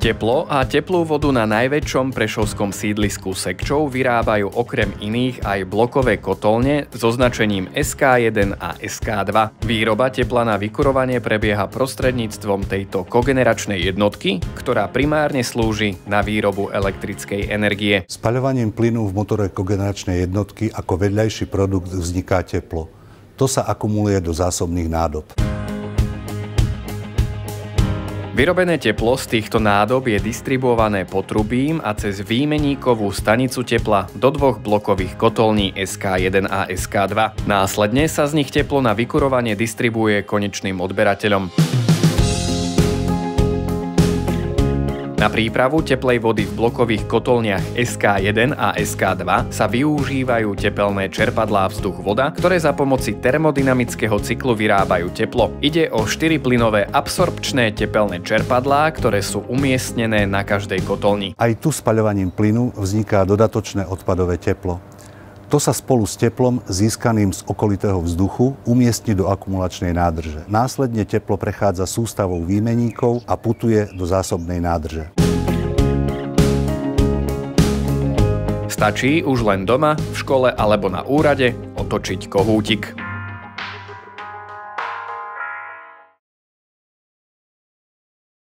Teplo a teplú vodu na najväčšom prešovskom sídlisku Sekčov vyrábajú okrem iných aj blokové kotolne s označením SK1 a SK2. Výroba tepla na vykurovanie prebieha prostredníctvom tejto kogeneračnej jednotky, ktorá primárne slúži na výrobu elektrickej energie. Spaľovaním plynu v motore kogeneračnej jednotky ako vedľajší produkt vzniká teplo. To sa akumuluje do zásobných nádob. Vyrobené teplo z týchto nádob je distribuované potrubím a cez výmeníkovú stanicu tepla do dvoch blokových kotolní SK1 a SK2. Následne sa z nich teplo na vykurovanie distribuuje konečným odberateľom. Na prípravu teplej vody v blokových kotolniach SK1 a SK2 sa využívajú tepelné čerpadlá vzduch-voda, ktoré za pomoci termodynamického cyklu vyrábajú teplo. Ide o 4 plynové absorpčné tepelné čerpadlá, ktoré sú umiestnené na každej kotolni. Aj tu spaľovaním plynu vzniká dodatočné odpadové teplo. To sa spolu s teplom získaným z okolitého vzduchu umiestni do akumulačnej nádrže. Následne teplo prechádza sústavou výmeníkov a putuje do zásobnej nádrže. Stačí už len doma, v škole alebo na úrade otočiť kohútik.